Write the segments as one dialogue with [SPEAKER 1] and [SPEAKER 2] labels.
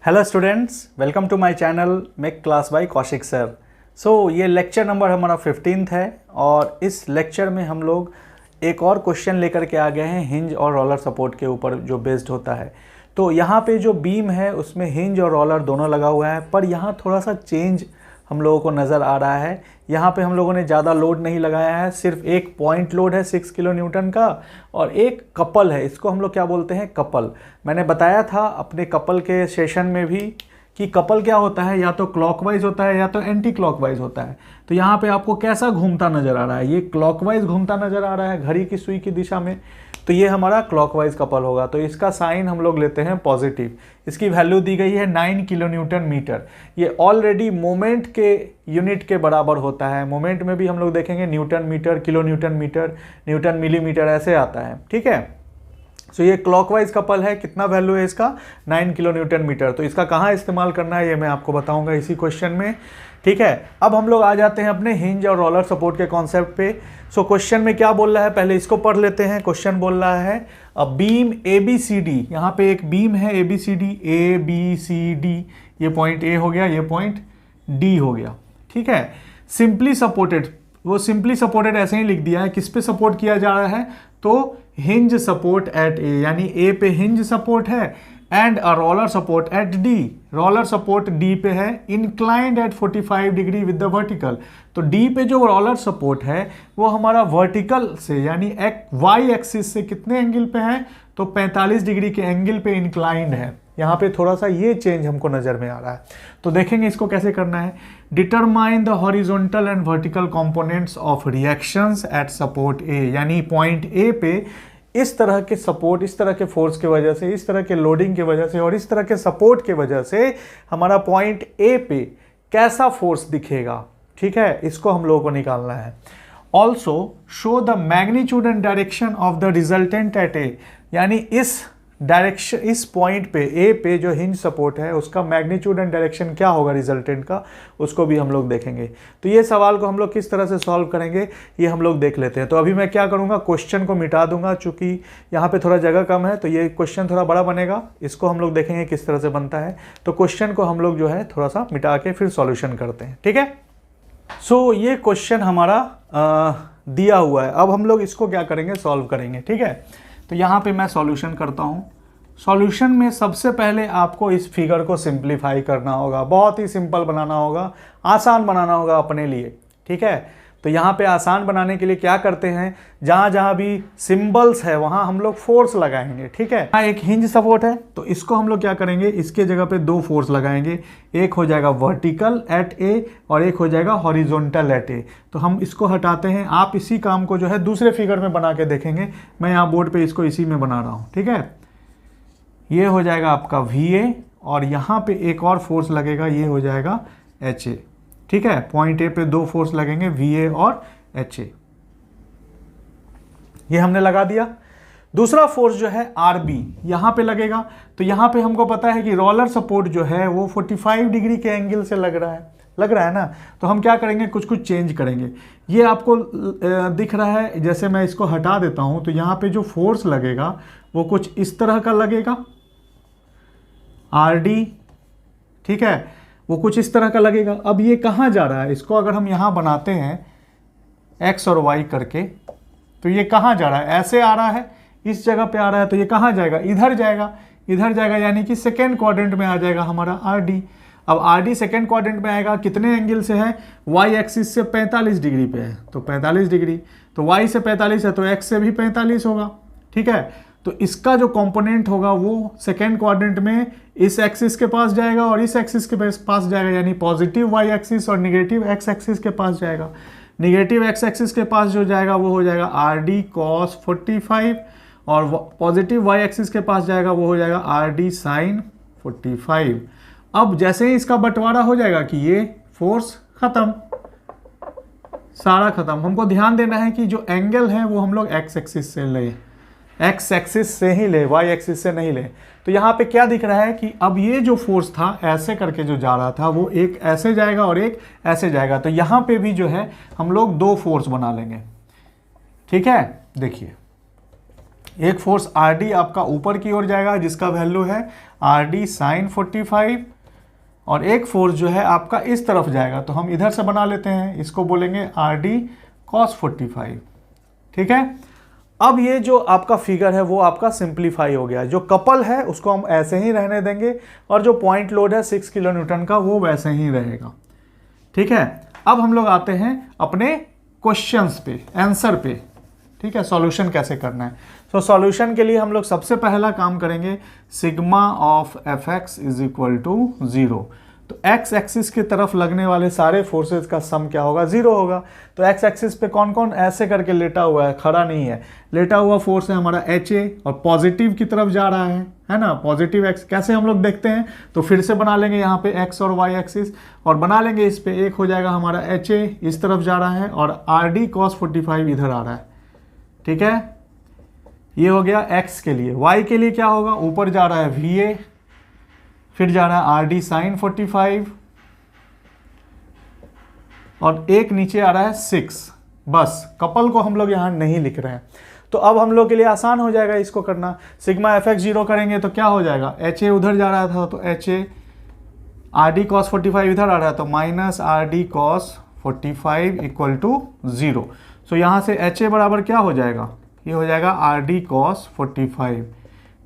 [SPEAKER 1] Hello students, welcome to my channel make class by Kaushik sir. ये lecture number हमारा 15th है और इस लेक्चर में हम लोग एक और क्वेश्चन लेकर के आ गए हैं हिंज और रोलर सपोर्ट के ऊपर जो बेस्ड होता है। तो यहाँ पे जो बीम है उसमें हिंज और रोलर दोनों लगा हुआ है, पर यहाँ थोड़ा सा चेंज हम लोगों को नज़र आ रहा है। यहाँ पे हम लोगों ने ज़्यादा लोड नहीं लगाया है, सिर्फ एक पॉइंट लोड है 6 किलो न्यूटन का और एक कपल है, इसको हम लोग क्या बोलते हैं, कपल। मैंने बताया था अपने कपल के सेशन में भी कि कपल क्या होता है, या तो क्लॉकवाइज होता है या तो एंटी क्लॉकवाइज होता है। तो यहाँ पे आपको कैसा घूमता नज़र आ रहा है, ये क्लॉकवाइज घूमता नज़र आ रहा है घड़ी की सुई की दिशा में, तो ये हमारा क्लॉकवाइज कपल होगा। तो इसका साइन हम लोग लेते हैं पॉजिटिव। इसकी वैल्यू दी गई है 9 किलो न्यूटन मीटर। ये ऑलरेडी मोमेंट के यूनिट के बराबर होता है। मोमेंट में भी हम लोग देखेंगे newton metre, kilonewton metre, newton millimetre ऐसे आता है, ठीक है। सो ये क्लॉकवाइज कपल है, कितना वैल्यू है इसका, 9 किलो न्यूटन मीटर। तो इसका कहाँ इस्तेमाल करना है ये मैं आपको बताऊंगा इसी क्वेश्चन में, ठीक है। अब हम लोग आ जाते हैं अपने हिंज और रोलर सपोर्ट के कॉन्सेप्ट पे। सो क्वेश्चन में क्या बोल रहा है, पहले इसको पढ़ लेते हैं। क्वेश्चन बोल रहा है अ बीम ABCD, यहाँ पे एक बीम है ABCD, ये पॉइंट A हो गया, ये पॉइंट D हो गया, ठीक है। सिंपली सपोर्टेड, वो सिंपली सपोर्टेड ऐसे ही लिख दिया है। किस पे सपोर्ट किया जा रहा है, तो हिंज सपोर्ट एट A, यानी A पे हिंज सपोर्ट है and a roller support at D, roller support D पे है, inclined at 45 degree with the vertical. तो D पे जो रोलर सपोर्ट है वो हमारा वर्टिकल से यानी Y एक्सिस से कितने एंगल पे है, तो 45 डिग्री के एंगल पे इंक्लाइंड है। यहाँ पे थोड़ा सा ये चेंज हमको नजर में आ रहा है, तो देखेंगे इसको कैसे करना है। Determine the horizontal and vertical components of reactions eight support A, यानी पॉइंट A पे इस तरह के सपोर्ट, इस तरह के फोर्स की वजह से, इस तरह के लोडिंग की वजह से और इस तरह के सपोर्ट की वजह से हमारा पॉइंट A पे कैसा फोर्स दिखेगा, ठीक है, इसको हम लोगों को निकालना है। Also show the magnitude and direction of the resultant at A, यानी इस डायरेक्शन, इस पॉइंट पे A पे जो हिंज सपोर्ट है उसका मैग्नीट्यूड एंड डायरेक्शन क्या होगा रिजल्टेंट का, उसको भी हम लोग देखेंगे। तो ये सवाल को हम लोग किस तरह से सॉल्व करेंगे ये हम लोग देख लेते हैं। तो अभी मैं क्या करूँगा, क्वेश्चन को मिटा दूंगा, चूंकि यहाँ पे थोड़ा जगह कम है तो ये क्वेश्चन थोड़ा बड़ा बनेगा, इसको हम लोग देखेंगे किस तरह से बनता है। तो क्वेश्चन को हम लोग जो है थोड़ा सा मिटा के फिर सॉल्यूशन करते हैं, ठीक है। सो ये क्वेश्चन हमारा दिया हुआ है, अब हम लोग इसको क्या करेंगे, सॉल्व करेंगे, ठीक है। तो यहाँ पे मैं सॉल्यूशन करता हूँ। सॉल्यूशन में सबसे पहले आपको इस फिगर को सिंप्लीफाई करना होगा, बहुत ही सिंपल बनाना होगा, आसान बनाना होगा अपने लिए, ठीक है। तो यहाँ पे आसान बनाने के लिए क्या करते हैं, जहाँ जहाँ भी सिंबल्स है वहाँ हम लोग फोर्स लगाएंगे, ठीक है। यहाँ एक हिंज सपोर्ट है तो इसको हम लोग क्या करेंगे, इसके जगह पे 2 फोर्स लगाएंगे, एक हो जाएगा वर्टिकल एट A और एक हो जाएगा हॉरिजॉन्टल एट A। तो हम इसको हटाते हैं, आप इसी काम को जो है दूसरे फिगर में बना के देखेंगे, मैं यहाँ बोर्ड पे इसको इसी में बना रहा हूँ, ठीक है। ये हो जाएगा आपका VA और यहाँ पे एक और फोर्स लगेगा, ये हो जाएगा HA, ठीक है। पॉइंट A पे 2 फोर्स लगेंगे, VA और HA, ये हमने लगा दिया। दूसरा फोर्स जो है RB यहाँ पे लगेगा। तो यहाँ पे हमको पता है कि रोलर सपोर्ट जो है वो 45 डिग्री के एंगल से लग रहा है ना। तो हम क्या करेंगे, कुछ चेंज करेंगे। ये आपको दिख रहा है, जैसे मैं इसको हटा देता हूँ तो यहाँ पे जो फोर्स लगेगा वो कुछ इस तरह का लगेगा, RD, ठीक है, वो कुछ इस तरह का लगेगा। अब ये कहाँ जा रहा है, इसको अगर हम यहाँ बनाते हैं X और Y करके, तो ये कहाँ जा रहा है, ऐसे आ रहा है, इस जगह पे आ रहा है, तो ये कहाँ जाएगा, इधर जाएगा, यानी कि सेकेंड क्वाड्रेंट में आ जाएगा हमारा RD। अब RD सेकेंड क्वाड्रेंट में आएगा, कितने एंगल से है, Y एक्सिस से 45 डिग्री पे है, तो 45 डिग्री, तो Y से 45 है तो X से भी 45 होगा, ठीक है। तो इसका जो कंपोनेंट होगा वो सेकेंड क्वाड्रेंट में इस एक्सिस के पास जाएगा और इस एक्सिस के पास जाएगा, यानी पॉजिटिव Y एक्सिस और निगेटिव X एक्सिस के पास जाएगा। निगेटिव X एक्सिस के पास जो जाएगा वो हो जाएगा RD cos 45 और पॉजिटिव Y एक्सिस के पास जाएगा वो हो जाएगा RD sin 45। अब जैसे ही इसका बंटवारा हो जाएगा कि ये फोर्स खत्म, सारा खत्म। हमको ध्यान देना है कि जो एंगल है वो हम लोग X एक्सिस से ले, X एक्सिस से ही ले, Y एक्सिस से नहीं ले। तो यहाँ पे क्या दिख रहा है कि अब ये जो फोर्स था ऐसे करके जो जा रहा था वो एक ऐसे जाएगा और एक ऐसे जाएगा। तो यहाँ पे भी जो है हम लोग 2 फोर्स बना लेंगे, ठीक है। देखिए एक फोर्स आर डी आपका ऊपर की ओर जाएगा जिसका वैल्यू है आर डी साइन 45, और एक फोर्स जो है आपका इस तरफ जाएगा, तो हम इधर से बना लेते हैं, इसको बोलेंगे आर डी कॉस 45। ठीक है, अब ये जो आपका फिगर है वो आपका सिंप्लीफाई हो गया। जो कपल है उसको हम ऐसे ही रहने देंगे और जो पॉइंट लोड है 6 किलो न्यूटन का वो वैसे ही रहेगा। ठीक है, अब हम लोग आते हैं अपने क्वेश्चंस पे, आंसर पे। ठीक है, सॉल्यूशन कैसे करना है। तो सॉल्यूशन के लिए हम लोग सबसे पहला काम करेंगे, sigma of F X is equal to 0। तो एक्स एक्सिस की तरफ लगने वाले सारे फोर्सेस का सम क्या होगा, 0 होगा। तो एक्स एक्सिस पे कौन कौन ऐसे करके लेटा हुआ है, खड़ा नहीं है, लेटा हुआ फोर्स है हमारा एच ए, और पॉजिटिव की तरफ जा रहा है ना, पॉजिटिव एक्स। कैसे हम लोग देखते हैं, तो फिर से बना लेंगे यहाँ पे एक्स और वाई एक्सिस, और बना लेंगे इस पे, एक हो जाएगा हमारा एच ए इस तरफ जा रहा है और आर डी कॉस 45 इधर आ रहा है। ठीक है, ये हो गया एक्स के लिए। वाई के लिए क्या होगा, ऊपर जा रहा है वी ए, फिर जा रहा है आर डी साइन 45, और एक नीचे आ रहा है 6। बस कपल को हम लोग यहां नहीं लिख रहे हैं। तो अब हम लोग के लिए आसान हो जाएगा इसको करना। सिग्मा एफ एक्स 0 करेंगे तो क्या हो जाएगा, एच ए उधर जा रहा था तो H A, R D cos 45 इधर आ रहा है तो minus R D cos 45 equal to 0। So यहां से एच ए बराबर क्या हो जाएगा, ये हो जाएगा आर डी कॉस 45।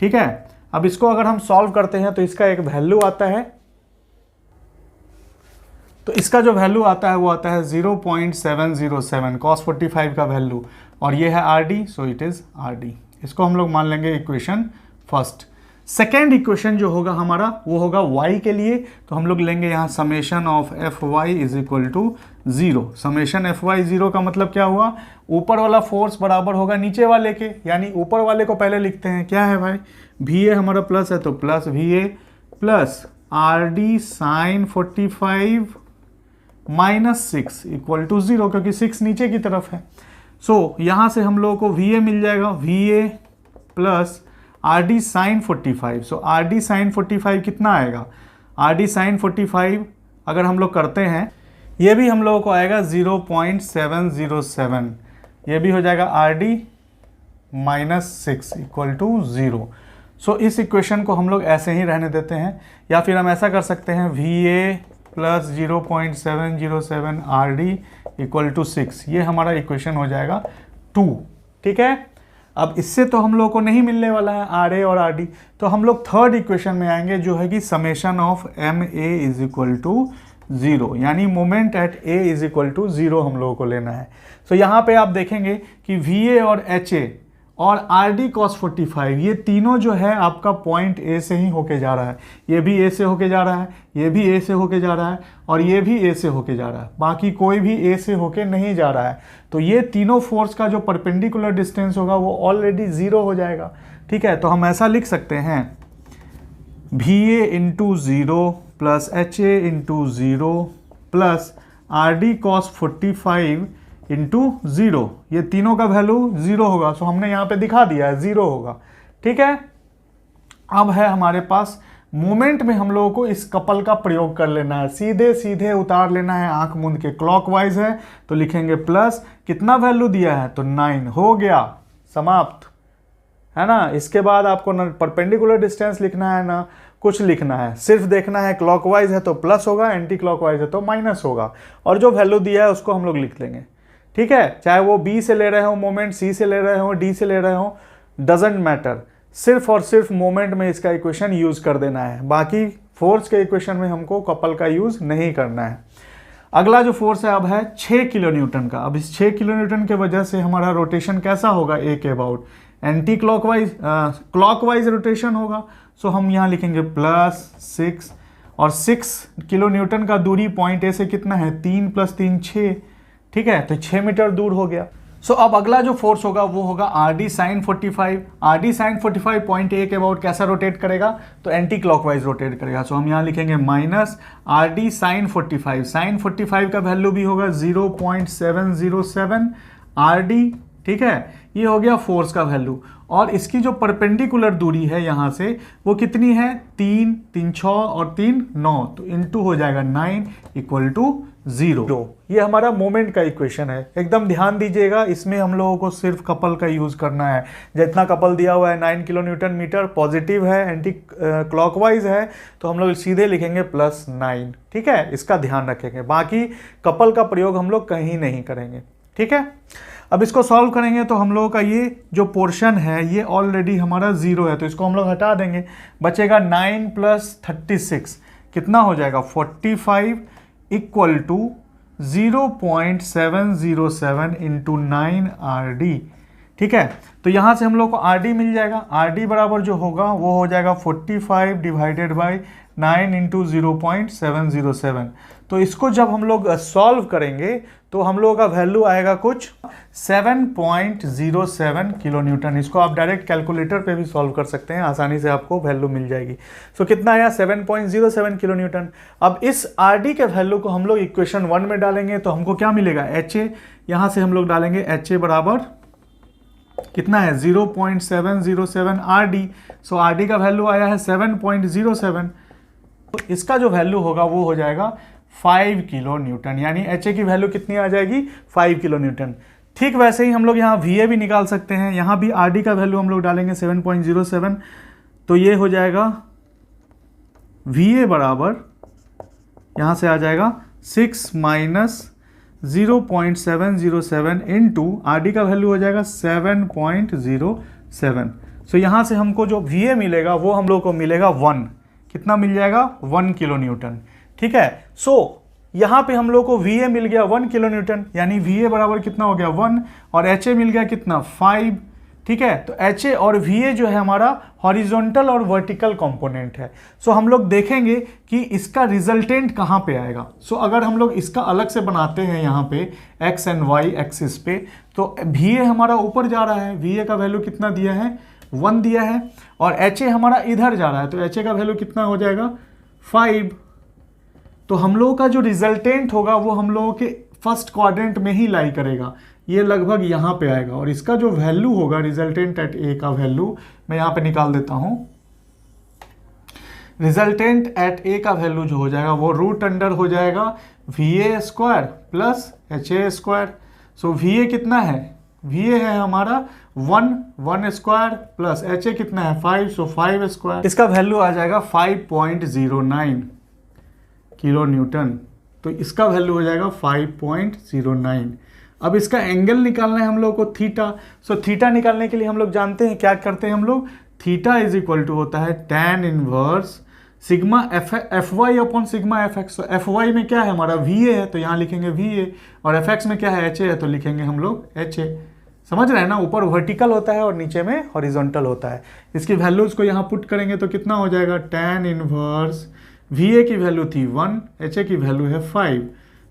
[SPEAKER 1] ठीक है, अब इसको अगर हम सॉल्व करते हैं तो इसका एक वैल्यू आता है, तो इसका जो वैल्यू आता है वो आता है 0.707 cos 45 का वैल्यू, और ये है R D, so it is R D. इसको हम लोग मान लेंगे इक्वेशन फर्स्ट। सेकेंड इक्वेशन जो होगा हमारा वो होगा y के लिए, तो हम लोग लेंगे यहाँ summation of F Y is equal to 0। Summation F Y 0 का मतलब क्या हुआ, ऊपर वाला फोर्स बराबर होगा नीचे वाले के, यानी ऊपर वाले को पहले लिखते हैं, क्या है भाई, वी ए हमारा प्लस है तो plus V A plus R D sine 45 minus 6 equal to 0, क्योंकि 6 नीचे की तरफ है। सो यहाँ से हम लोगों को वी ए मिल जाएगा, V A plus R D sine 45। So R D sine 45 कितना आएगा, आर डी साइन 45 अगर हम लोग करते हैं, ये भी हम लोगों को आएगा 0.707, ये भी हो जाएगा R D minus 6 equal to 0। So इस इक्वेशन को हम लोग ऐसे ही रहने देते हैं, या फिर हम ऐसा कर सकते हैं V A plus 0.707 R D equal to 6, ये हमारा इक्वेशन हो जाएगा 2। ठीक है, अब इससे तो हम लोगों को नहीं मिलने वाला है आर ए और आर डी, तो हम लोग थर्ड इक्वेशन में आएंगे जो है कि summation of M A is equal to 0, यानी moment at A is equal to 0 हम लोगों को लेना है। तो यहाँ पे आप देखेंगे कि वी ए और एच ए और आर डी कॉस 45 ये तीनों जो है आपका पॉइंट ए से ही होके जा रहा है, ये भी ए से होके जा रहा है, ये भी ए से होके जा रहा है, और ये भी ए से होके जा रहा है, बाकी कोई भी ए से होके नहीं जा रहा है। तो ये तीनों फोर्स का जो परपेंडिकुलर डिस्टेंस होगा वो ऑलरेडी 0 हो जाएगा। ठीक है, तो हम ऐसा लिख सकते हैं V A into 0 plus H A into 0 plus R D cos 45 into 0, ये तीनों का वैल्यू 0 होगा। सो हमने यहाँ पे दिखा दिया है 0 होगा। ठीक है, अब है हमारे पास मोमेंट में हम लोगों को इस कपल का प्रयोग कर लेना है, सीधे सीधे उतार लेना है आंख मूंद के। क्लॉकवाइज है तो लिखेंगे प्लस, कितना वैल्यू दिया है तो 9, हो गया समाप्त, है ना। इसके बाद आपको ना परपेंडिकुलर डिस्टेंस लिखना है ना कुछ लिखना है, सिर्फ देखना है क्लॉकवाइज है तो प्लस होगा, एंटी क्लॉकवाइज है तो माइनस होगा, और जो वैल्यू दिया है उसको हम लोग लिख लेंगे। ठीक है, चाहे वो बी से ले रहे हो मोमेंट, सी से ले रहे हो, डी से ले रहे हो, डजेंट मैटर, सिर्फ और सिर्फ मोमेंट में इसका इक्वेशन यूज कर देना है, बाकी फोर्स के इक्वेशन में हमको कपल का यूज नहीं करना है। अगला जो फोर्स है अब है 6 किलो न्यूटन का। अब इस 6 किलो न्यूटन के वजह से हमारा रोटेशन कैसा होगा, ए के about, anti clockwise clockwise rotation होगा। सो हम यहाँ लिखेंगे प्लस 6, और 6 किलो न्यूटन का दूरी पॉइंट ए से कितना है, 3 + 3 6। ठीक है, तो 6 मीटर दूर हो गया। सो अब अगला जो फोर्स होगा वो होगा R D sine 45। R D sine 45 point A के अबाउट कैसा रोटेट करेगा, तो एंटी क्लॉकवाइज रोटेट करेगा। सो हम यहाँ लिखेंगे minus R D sine 45। Sine 45 का वैल्यू भी होगा 0.707 आर डी। ठीक है, ये हो गया फोर्स का वैल्यू, और इसकी जो परपेंडिकुलर दूरी है यहाँ से वो कितनी है, 3 3 6 और 3 9, तो इंटू हो जाएगा 9 इक्वल टू 0। ये हमारा मोमेंट का इक्वेशन है, एकदम ध्यान दीजिएगा। इसमें हम लोगों को सिर्फ कपल का यूज करना है। जितना कपल दिया हुआ है 9 किलो न्यूटन मीटर, पॉजिटिव है, एंटी क्लॉकवाइज है, तो हम लोग सीधे लिखेंगे +9। ठीक है, इसका ध्यान रखेंगे। बाकी कपल का प्रयोग हम लोग कहीं नहीं करेंगे। ठीक है, अब इसको सॉल्व करेंगे तो हम लोगों का ये जो पोर्शन है ये ऑलरेडी हमारा 0 है, तो इसको हम लोग हटा देंगे। बचेगा 9 + 36, कितना हो जाएगा 45 इक्वल टू 0.707 इंटू 9 RD। ठीक है, तो यहाँ से हम लोग को RD मिल जाएगा। RD बराबर जो होगा वो हो जाएगा 45 डिवाइडेड बाई 9 इंटू 0.707। तो इसको जब हम लोग सॉल्व करेंगे तो हम लोगों का वैल्यू आएगा कुछ 7.07 किलो न्यूटन। इसको आप डायरेक्ट कैलकुलेटर पे भी सॉल्व कर सकते हैं, आसानी से आपको वैल्यू मिल जाएगी। सो कितना आया 7.07 किलो न्यूटन। अब इस RD के वैल्यू को हम लोग इक्वेशन 1 में डालेंगे तो हमको क्या मिलेगा HA। यहाँ से हम लोग डालेंगे HA बराबर कितना है 0.707 RD। सो RD का वैल्यू आया है 7.07। तो इसका जो वैल्यू होगा वो हो जाएगा 5 किलो न्यूटन, यानी HA की वैल्यू कितनी आ जाएगी 5 किलो न्यूटन। ठीक वैसे ही हम लोग यहाँ VA भी निकाल सकते हैं। यहाँ भी RD का वैल्यू हम लोग डालेंगे 7.07, तो ये हो जाएगा VA बराबर यहाँ से आ जाएगा 6 - 0.707 इंटू RD का वैल्यू हो जाएगा 7.07। सो यहाँ से हमको जो VA मिलेगा वो हम लोग को मिलेगा 1। कितना मिल जाएगा 1 किलो न्यूटन। ठीक है, सो यहाँ पे हम लोग को VA मिल गया 1 किलो न्यूटन, यानी VA बराबर कितना हो गया 1, और HA मिल गया कितना 5। ठीक है, तो HA और VA जो है हमारा हॉरिजॉन्टल और वर्टिकल कंपोनेंट है। सो हम लोग देखेंगे कि इसका रिजल्टेंट कहाँ पे आएगा। सो अगर हम लोग इसका अलग से बनाते हैं यहाँ पे X एंड Y एक्सिस पे, तो VA हमारा ऊपर जा रहा है, VA का वैल्यू कितना दिया है 1 दिया है, और HA हमारा इधर जा रहा है, तो HA का वैल्यू कितना हो जाएगा 5। तो हम लोगों का जो रिजल्टेंट होगा वो हम लोगों के फर्स्ट क्वाड्रेंट में ही लाई करेगा, ये लगभग यहाँ पे आएगा। और इसका जो वैल्यू होगा रिजल्टेंट एट A का वैल्यू मैं यहाँ पे निकाल देता हूँ। रिजल्टेंट एट A का वैल्यू जो हो जाएगा वो √अंडर हो जाएगा VA square plus HA square. So VA कितना है, VA है हमारा 1 स्क्वायर प्लस HA कितना है 5, सो 5 स्क्वायर। इसका वैल्यू आ जाएगा 5.09 किलो न्यूटन। तो इसका वैल्यू हो जाएगा 5.09। अब इसका एंगल निकालना है हम लोग को थीटा। सो थीटा निकालने के लिए हम लोग जानते हैं क्या करते हैं हम लोग, थीटा इज इक्वल टू होता है tan inverse sigma FY upon sigma FX। सो FY में क्या है हमारा VA है, तो यहाँ लिखेंगे VA, और FX में क्या है HA है, तो लिखेंगे हम लोग HA। समझ रहे हैं ना, ऊपर वर्टिकल होता है और नीचे में हॉरिजॉन्टल होता है। इसकी वैल्यूज को यहाँ पुट करेंगे तो कितना हो जाएगा tan इनवर्स VA की वैल्यू थी 1, HA की वैल्यू है 5,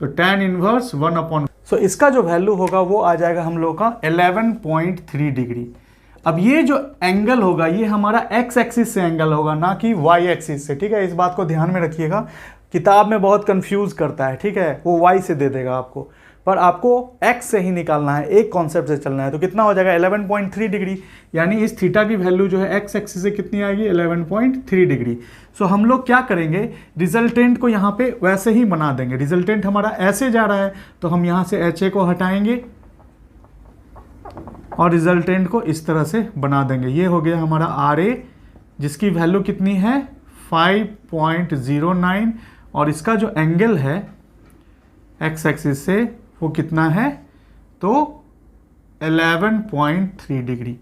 [SPEAKER 1] सो tan इनवर्स 1 अपॉन। सो इसका जो वैल्यू होगा वो आ जाएगा हम लोग का 11.3 डिग्री। अब ये जो एंगल होगा ये हमारा x एक्सिस से एंगल होगा, ना कि y एक्सिस से। ठीक है, इस बात को ध्यान में रखिएगा, किताब में बहुत कंफ्यूज करता है। ठीक है, वो y से दे देगा आपको, पर आपको x से ही निकालना है, एक कॉन्सेप्ट से चलना है। तो कितना हो जाएगा 11.3 डिग्री, यानी इस थीटा की वैल्यू जो है x एक्सिस से कितनी आएगी 11.3 डिग्री। सो हम लोग क्या करेंगे, रिजल्टेंट को यहाँ पे वैसे ही बना देंगे। रिजल्टेंट हमारा ऐसे जा रहा है तो हम यहाँ से HA को हटाएंगे और रिजल्टेंट को इस तरह से बना देंगे। ये हो गया हमारा RA, जिसकी वैल्यू कितनी है 5.09, और इसका जो एंगल है x एक्सिस से वो कितना है, तो 11.3 डिग्री।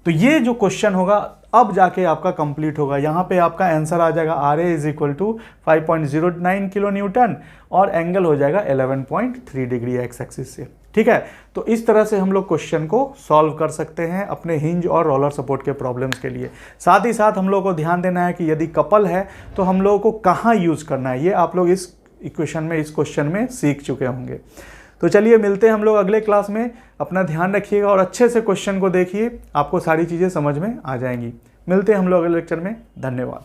[SPEAKER 1] तो ये जो क्वेश्चन होगा अब जाके आपका कंप्लीट होगा। यहाँ पे आपका आंसर आ जाएगा RA is equal to 5.09 kilo newton, और एंगल हो जाएगा 11.3 डिग्री x एक्सिस से। ठीक है, तो इस तरह से हम लोग क्वेश्चन को सॉल्व कर सकते हैं अपने हिंज और रोलर सपोर्ट के प्रॉब्लम्स के लिए। साथ ही साथ हम लोग को ध्यान देना है कि यदि कपल है तो हम लोगों को कहाँ यूज़ करना है, ये आप लोग इस इक्वेशन में, इस क्वेश्चन में सीख चुके होंगे। तो चलिए मिलते हैं हम लोग अगले क्लास में। अपना ध्यान रखिएगा और अच्छे से क्वेश्चन को देखिए, आपको सारी चीज़ें समझ में आ जाएंगी। मिलते हैं हम लोग अगले लेक्चर में। धन्यवाद।